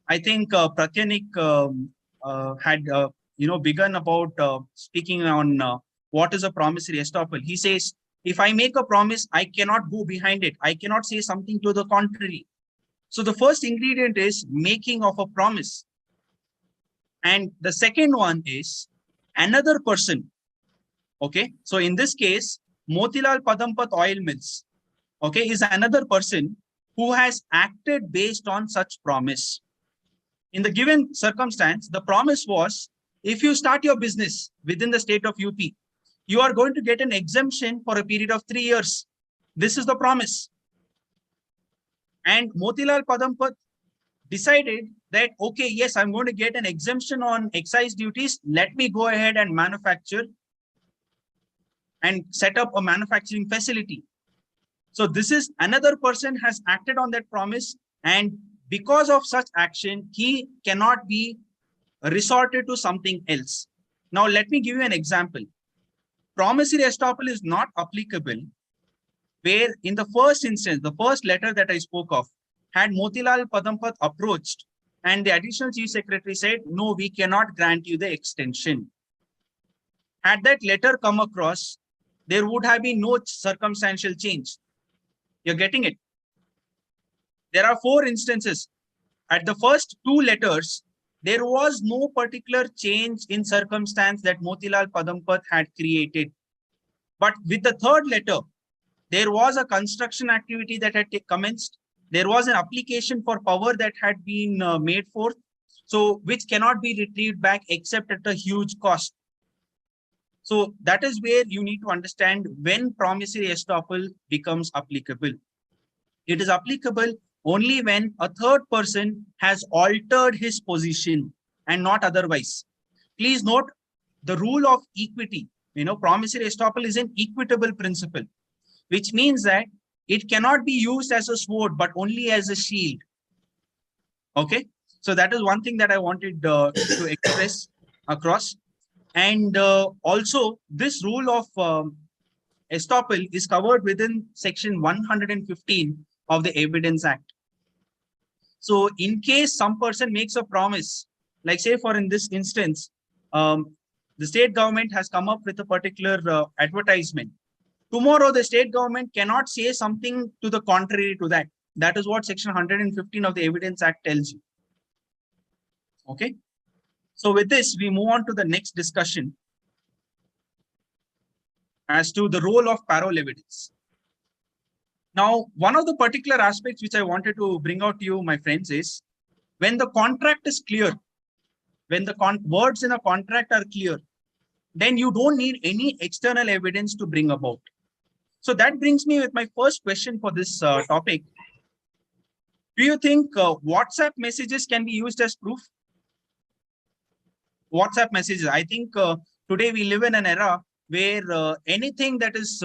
I think Pratyanik had begun about speaking on what is a promissory estoppel. He says, if I make a promise, I cannot go behind it. I cannot say something to the contrary. So the first ingredient is making of a promise. And the second one is another person. Okay, so in this case, Motilal Padampat Oil Mills, okay, is another person who has acted based on such promise. In the given circumstance, the promise was, if you start your business within the state of UP, you are going to get an exemption for a period of 3 years. This is the promise. And Motilal Padampat decided that, okay, yes, I'm going to get an exemption on excise duties. Let me go ahead and manufacture and set up a manufacturing facility. So this is another person has acted on that promise, and because of such action, he cannot be resorted to something else. Now, let me give you an example. Promissory estoppel is not applicable where in the first instance, the first letter that I spoke of, had Motilal Padampat approached and the additional chief secretary said, no, we cannot grant you the extension. Had that letter come across, there would have been no circumstantial change. You're getting it? There are 4 instances. At the first 2 letters, there was no particular change in circumstance that Motilal Padampat had created. But with the 3rd letter, there was a construction activity that had commenced. There was an application for power that had been made forth, so which cannot be retrieved back except at a huge cost. So that is where you need to understand when promissory estoppel becomes applicable. It is applicable only when a 3rd person has altered his position and not otherwise. Please note the rule of equity. Promissory estoppel is an equitable principle, which means that it cannot be used as a sword, but only as a shield. Okay, so that is one thing that I wanted to express across. And also, this rule of estoppel is covered within section 115 of the Evidence Act. So in case some person makes a promise, like say for in this instance, the state government has come up with a particular advertisement. Tomorrow, the state government cannot say something to the contrary to that. That is what section 115 of the Evidence Act tells you. Okay. So with this, we move on to the next discussion as to the role of parole evidence. Now, one of the particular aspects which I wanted to bring out to you, my friends, is when the contract is clear, when the words in a contract are clear, then you don't need any external evidence to bring about. So that brings me with my first question for this topic. Do you think WhatsApp messages can be used as proof? WhatsApp messages. I think today we live in an era where anything that is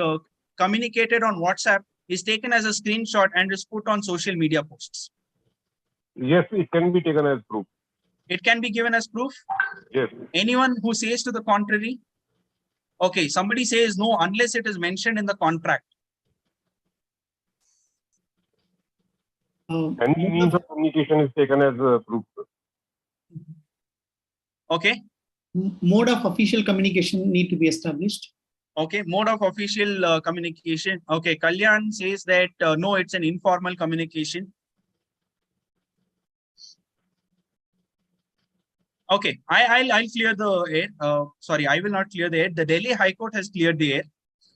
communicated on WhatsApp is taken as a screenshot and is put on social media posts. Yes, it can be taken as proof. It can be given as proof? Yes. Anyone who says to the contrary? Okay, somebody says no, unless it is mentioned in the contract. Any means of communication is taken as proof. Okay. Mode of official communication need to be established. Okay, mode of official communication. Okay, Kalyan says that no, it's an informal communication. Okay, I'll clear the air. Sorry, I will not clear the air. The Delhi High Court has cleared the air.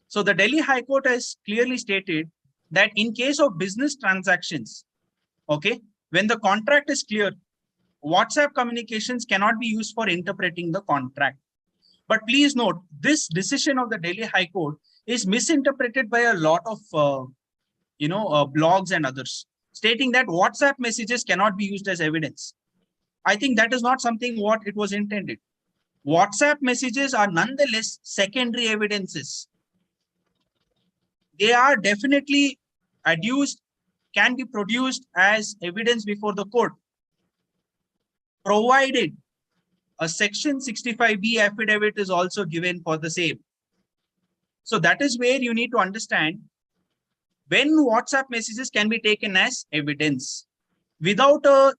So the Delhi High Court has clearly stated that in case of business transactions, okay, when the contract is clear, WhatsApp communications cannot be used for interpreting the contract. But please note, this decision of the Delhi High Court is misinterpreted by a lot of blogs and others, stating that WhatsApp messages cannot be used as evidence. I think that is not something what it was intended. WhatsApp messages are nonetheless secondary evidences. They are definitely adduced, can be produced as evidence before the court, provided a section 65B affidavit is also given for the same. So that is where you need to understand when WhatsApp messages can be taken as evidence. Without a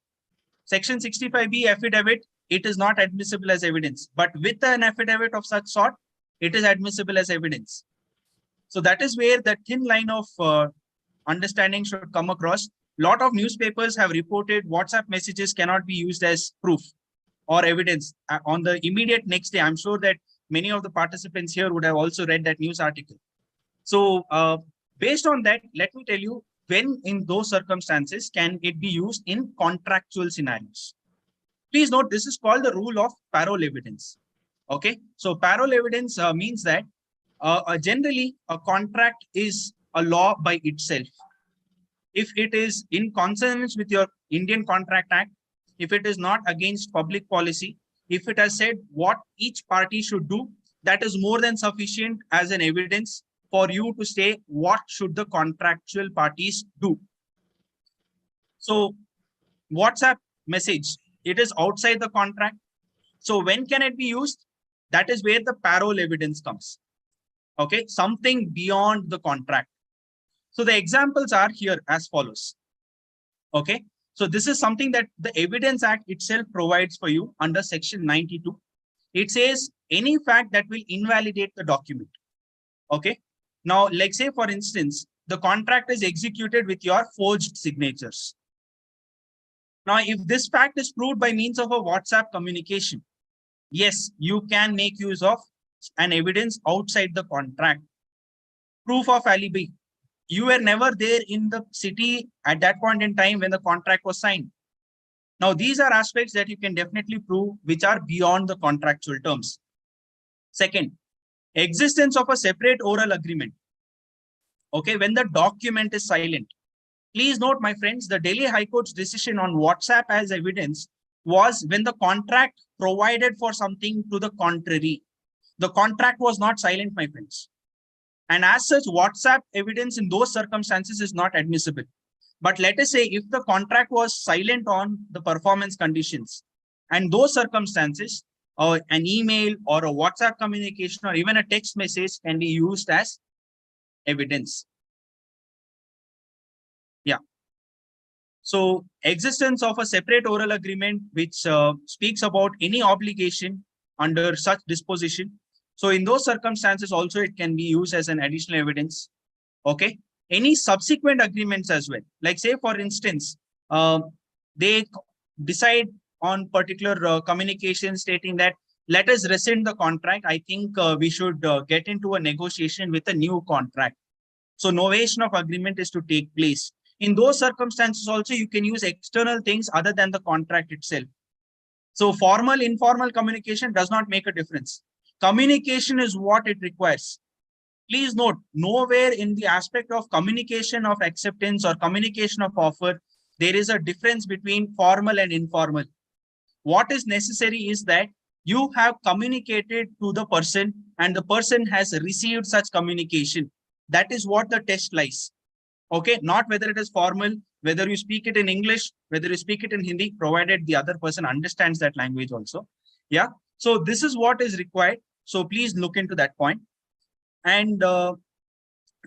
section 65B affidavit, it is not admissible as evidence. But with an affidavit of such sort, it is admissible as evidence. So that is where the thin line of understanding should come across. A lot of newspapers have reported WhatsApp messages cannot be used as proof or evidence. On the immediate next day, I'm sure that many of the participants here would have also read that news article. So based on that, let me tell you when in those circumstances can it be used in contractual scenarios. Please note, this is called the rule of parole evidence. Okay, so parole evidence means that generally a contract is a law by itself. If it is in consonance with your Indian Contract Act, if it is not against public policy, if it has said what each party should do, that is more than sufficient as an evidence for you to say what should the contractual parties do. So WhatsApp message, it is outside the contract. So when can it be used? That is where the parole evidence comes. Okay, something beyond the contract. So the examples are here as follows. Okay, so this is something that the Evidence Act itself provides for you under section 92. It says any fact that will invalidate the document. Okay, now like say for instance, the contract is executed with your forged signatures. Now, if this fact is proved by means of a WhatsApp communication, yes, you can make use of an evidence outside the contract. Proof of alibi. You were never there in the city at that point in time when the contract was signed. Now, these are aspects that you can definitely prove which are beyond the contractual terms. Second, existence of a separate oral agreement. Okay, when the document is silent. Please note, my friends, the Delhi High Court's decision on WhatsApp as evidence was when the contract provided for something to the contrary. The contract was not silent, my friends. And as such, WhatsApp evidence in those circumstances is not admissible. But let us say if the contract was silent on the performance conditions, and those circumstances, an email or a WhatsApp communication or even a text message can be used as evidence. Yeah. So existence of a separate oral agreement which speaks about any obligation under such disposition. So in those circumstances also it can be used as an additional evidence. Okay. Any subsequent agreements as well. Like say for instance, they decide on particular communication stating that let us rescind the contract. I think we should get into a negotiation with a new contract. So novation of agreement is to take place. In those circumstances also, you can use external things other than the contract itself. So formal, informal communication does not make a difference. Communication is what it requires. Please note, nowhere in the aspect of communication of acceptance or communication of offer, there is a difference between formal and informal. What is necessary is that you have communicated to the person and the person has received such communication. That is what the test lies. Okay, not whether it is formal, whether you speak it in English, whether you speak it in Hindi, provided the other person understands that language also. Yeah, so this is what is required. So please look into that point. And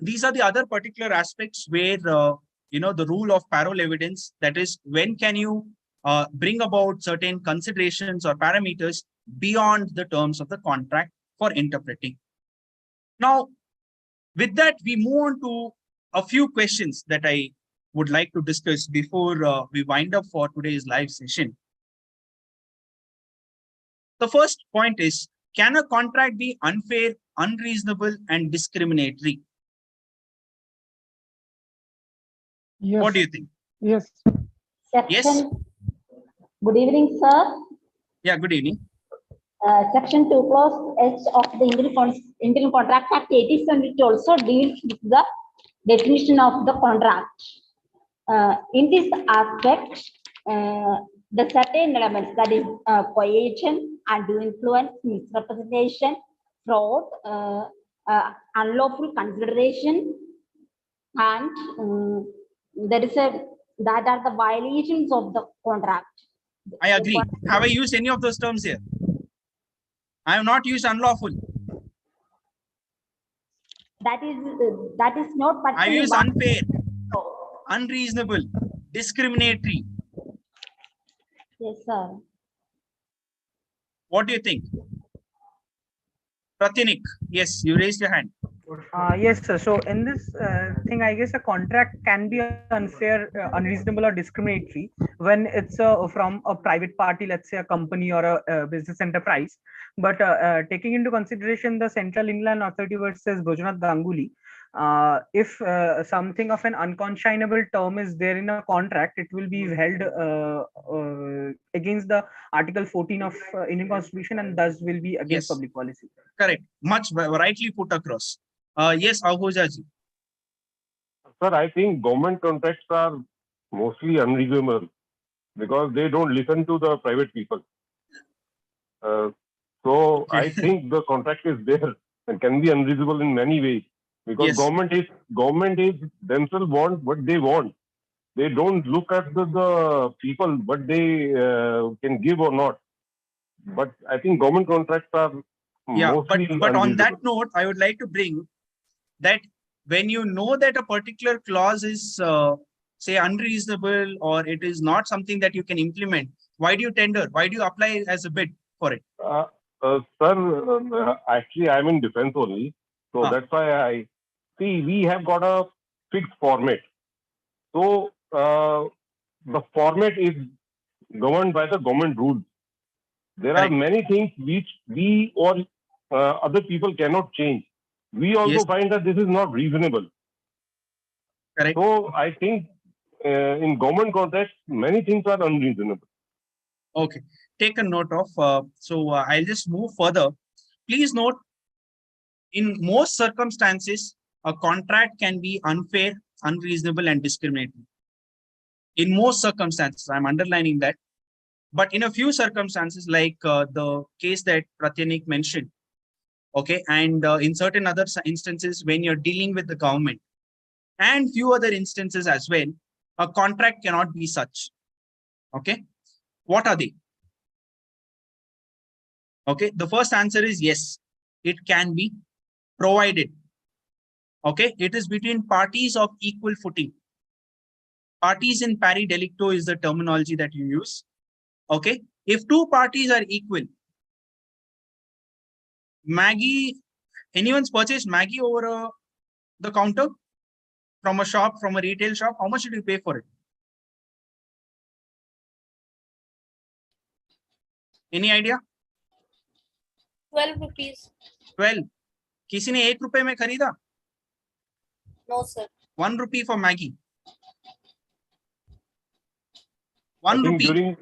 these are the other particular aspects where, the rule of parole evidence, that is, when can you bring about certain considerations or parameters beyond the terms of the contract for interpreting. Now, with that, we move on to a few questions that I would like to discuss before we wind up for today's live session. The first point is, can a contract be unfair, unreasonable, and discriminatory? Yes. What do you think? Yes. Yes. Good evening, sir. Yeah, good evening. Section 2 clause H of the Indian Contract Act 87 also deals with the definition of the contract. In this aspect, the certain elements, that is coercion, undue influence, misrepresentation, fraud, unlawful consideration, and that are the violations of the contract. I agree. Have I used any of those terms here? I have not used unlawful. That is not. I use unfair, unreasonable, discriminatory. Yes, sir. What do you think? Pratinik, yes, you raised your hand. Yes, sir. So in this thing, I guess a contract can be unfair, unreasonable, or discriminatory when it's from a private party, let's say a company or a business enterprise. But taking into consideration the Central England Authority versus Bojanath Ganguly, if something of an unconscionable term is there in a contract, it will be held against the Article 14 of Indian Constitution, and thus will be against public policy. Correct. Much rightly put across. Yes, Ahojaji. Sir, I think government contracts are mostly unreasonable because they don't listen to the private people. So I think the contract is there and can be unreasonable in many ways because government is themselves want what they want. They don't look at the people what they can give or not. But I think government contracts are mostly but on that note, I would like to bring that when you know that a particular clause is say unreasonable or it is not something that you can implement, why do you tender? Why do you apply as a bid for it? Sir, actually I'm in defense only. So that's why I see we have got a fixed format. So the format is governed by the government rules. There are many things which we or other people cannot change. We also find that this is not reasonable. Correct. So I think in government context, many things are unreasonable. Okay. Take a note of. I'll just move further. Please note, in most circumstances, a contract can be unfair, unreasonable, and discriminatory. In most circumstances, I'm underlining that. But in a few circumstances, like the case that Pratyanik mentioned, okay, and in certain other instances, when you're dealing with the government, and few other instances as well, a contract cannot be such. Okay, what are they? Okay, the first answer is yes, it can be provided. Okay, it is between parties of equal footing. Parties in pari delicto is the terminology that you use. Okay, if two parties are equal, Maggie, anyone's purchased Maggie over the counter from a shop, from a retail shop, how much did you pay for it? Any idea? 12 rupees. 12. किसी ने 1 रुपए में खरीदा? No, sir. 1 rupee for Maggie. 1 rupee.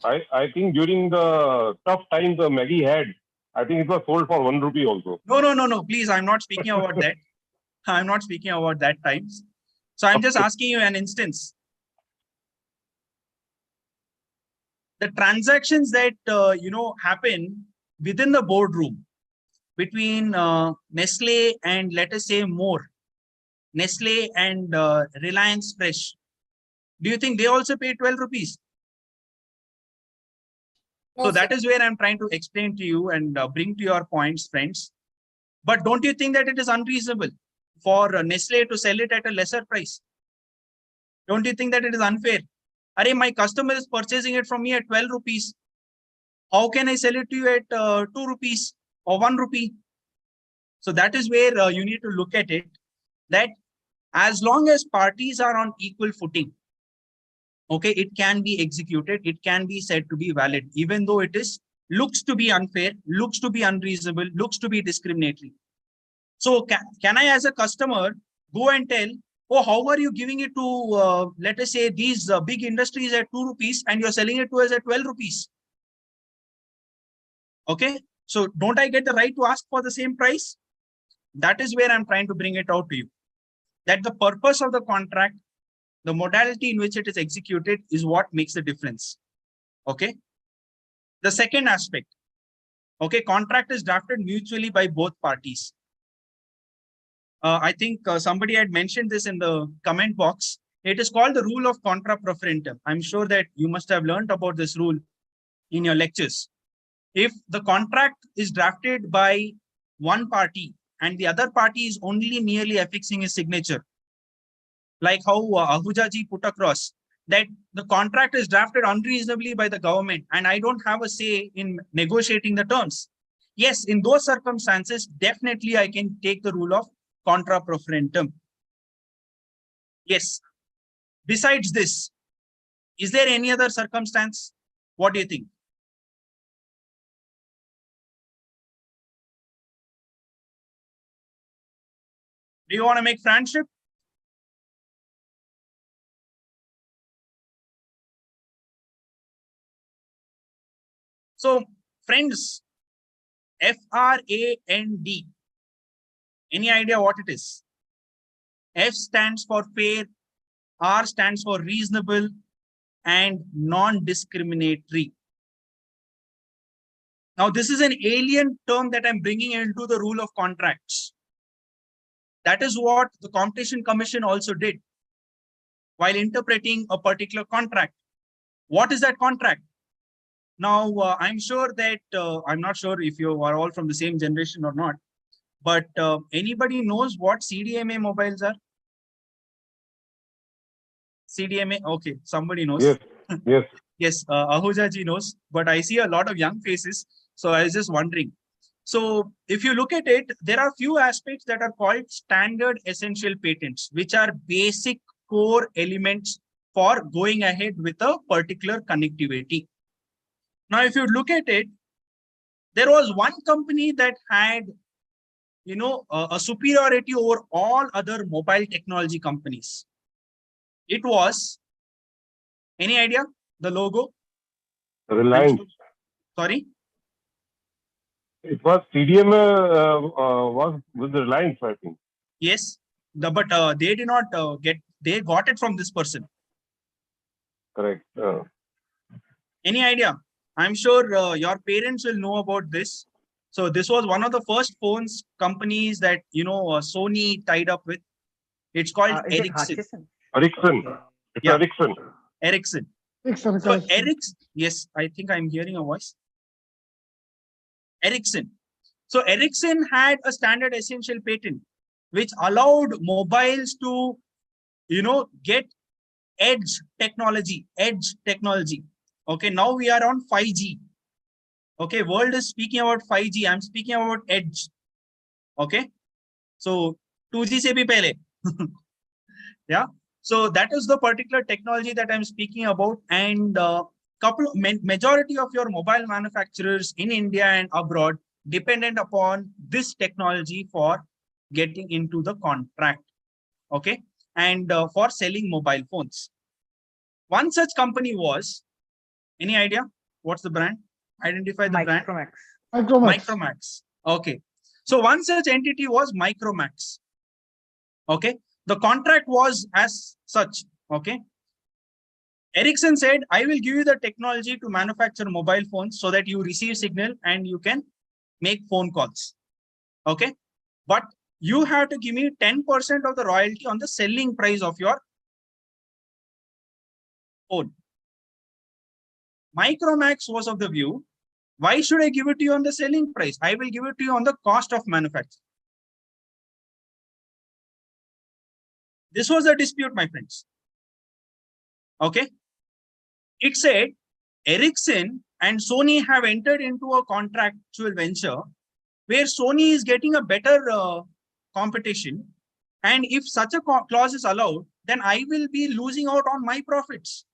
I think during the tough times the Maggie had, I think it was sold for 1 rupee also. No. Please, I'm not speaking about that. I'm not speaking about that times. So I'm just asking you an instance. The transactions that happen within the boardroom between Nestle and, let us say, more Nestle and Reliance Fresh. Do you think they also pay 12 rupees? No, so that is where I'm trying to explain to you and bring to your points, friends. But don't you think that it is unreasonable for Nestle to sell it at a lesser price? Don't you think that it is unfair? Arey, my customer is purchasing it from me at 12 rupees. How can I sell it to you at 2 rupees or 1 rupee? So that is where you need to look at it, that as long as parties are on equal footing, okay, it can be executed, it can be said to be valid, even though it is looks to be unfair, looks to be unreasonable, looks to be discriminatory. So can I as a customer go and tell, oh, how are you giving it to, let us say, these big industries at 2 rupees and you're selling it to us at 12 rupees? Okay, so don't I get the right to ask for the same price? That is where I'm trying to bring it out to you. That the purpose of the contract, the modality in which it is executed is what makes the difference. Okay. The second aspect, okay, contract is drafted mutually by both parties. I think somebody had mentioned this in the comment box. It is called the rule of contra preferentum. I'm sure that you must have learned about this rule in your lectures. If the contract is drafted by one party and the other party is only merely affixing his signature, like how Ahuja ji put across, that the contract is drafted unreasonably by the government and I don't have a say in negotiating the terms. Yes, in those circumstances, definitely I can take the rule of contra preferentum. Yes. Besides this, is there any other circumstance? What do you think? Do you want to make friendship? So, friends, FRAND. Any idea what it is? F stands for fair, R stands for reasonable, and non-discriminatory. Now, this is an alien term that I'm bringing into the rule of contracts. That is what the Competition Commission also did while interpreting a particular contract. What is that contract? Now, I'm sure that, I'm not sure if you are all from the same generation or not, but anybody knows what CDMA mobiles are? CDMA, okay, somebody knows. Yes, yes. Yes, Ahuja ji knows, but I see a lot of young faces, so I was just wondering. So if you look at it, there are few aspects that are called standard essential patents, which are basic core elements for going ahead with a particular connectivity. Now, if you look at it, there was one company that had, you know, a superiority over all other mobile technology companies. It was, any idea, the logo? Reliance. Sorry? It was CDMA was with Reliance, I think. Yes, but they did not they got it from this person. Correct. Any idea? I'm sure your parents will know about this. So this was one of the first phones companies that, you know, Sony tied up with. It's called Ericsson. Ericsson. It's Yeah. Ericsson. Ericsson. Ericsson, So correct. Ericsson, yes, I think I'm hearing a voice. Ericsson. So Ericsson had a standard essential patent which allowed mobiles to, you know, get edge technology. Okay, now we are on 5G. Okay, world is speaking about 5G. I'm speaking about edge. Okay, so 2G se bhi pehle. Yeah, so that is the particular technology that I'm speaking about, and majority of your mobile manufacturers in India and abroad dependent upon this technology for getting into the contract. Okay, and for selling mobile phones. One such company was, any idea? What's the brand? Identify the brand. Micromax. Okay. So one such entity was Micromax. Okay. The contract was as such. Okay. Ericsson said, I will give you the technology to manufacture mobile phones so that you receive signal and you can make phone calls. Okay. But you have to give me 10% of the royalty on the selling price of your phone. Micromax was of the view, why should I give it to you on the selling price? I will give it to you on the cost of manufacture. This was a dispute, my friends. Okay. It said Ericsson and Sony have entered into a contractual venture where Sony is getting a better competition. And if such a clause is allowed, then I will be losing out on my profits.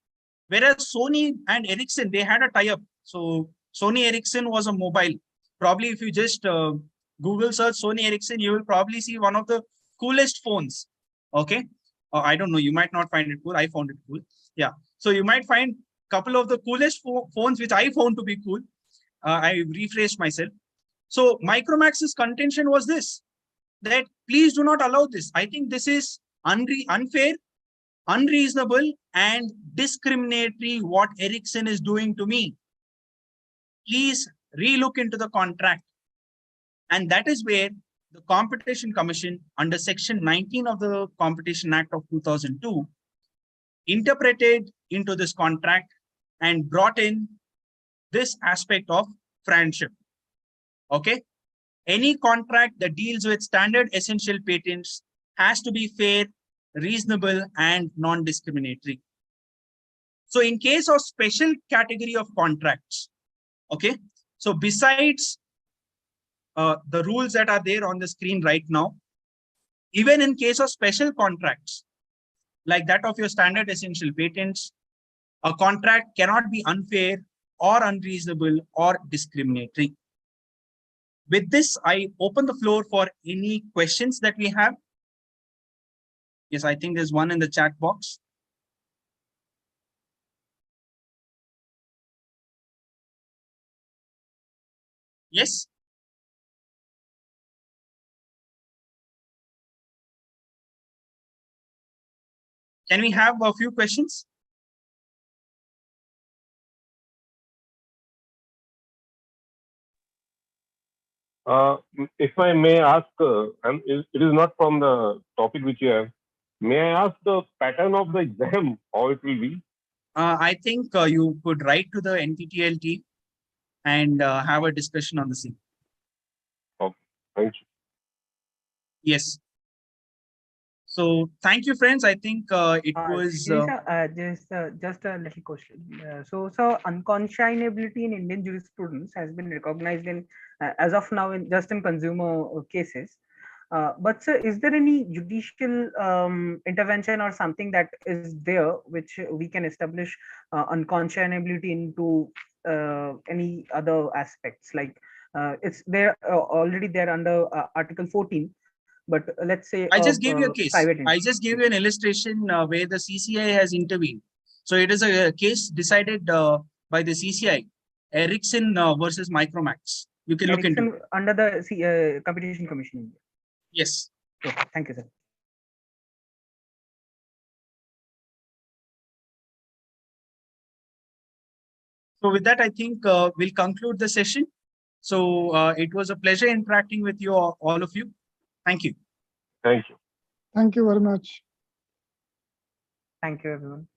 Whereas Sony and Ericsson, they had a tie-up. So Sony Ericsson was a mobile. Probably if you just Google search Sony Ericsson, you will probably see one of the coolest phones. Okay. or I don't know, you might not find it cool. I found it cool. Yeah. So you might find a couple of the coolest phones which I found to be cool. I rephrased myself. So Micromax's contention was this, that please do not allow this. I think this is unfair, unreasonable, and discriminatory what Ericsson is doing to me. Please relook into the contract. And that is where the Competition Commission, under Section 19 of the Competition Act of 2002, interpreted into this contract and brought in this aspect of friendship. Okay. Any contract that deals with standard essential patents has to be fair, reasonable, and non-discriminatory. So in case of special category of contracts, okay, so besides the rules that are there on the screen right now, even in case of special contracts, like that of your standard essential patents, a contract cannot be unfair or unreasonable or discriminatory. With this, I open the floor for any questions that we have. Yes, I think there's one in the chat box. Yes. Can we have a few questions? If I may ask, and it is not from the topic which you have, may I ask the pattern of the exam, how it will be? I think you could write to the NPTEL team and have a discussion on the same. Okay, thank you. Yes. So thank you, friends. I think it was just a little question. So unconscionability in Indian jurisprudence has been recognized in as of now in just in consumer cases. But sir, is there any judicial intervention or something that is there which we can establish unconscionability into any other aspects? Like it's there already there under Article 14. But let's say I just gave you a case. I just gave you an illustration where the CCI has intervened. So it is a case decided by the CCI, Ericsson versus Micromax. You can look into it. Under the Competition Commission. Yes. Okay. Thank you, sir. So with that, I think we'll conclude the session. So it was a pleasure interacting with you, all of you. Thank you. Thank you. Thank you very much. Thank you, everyone.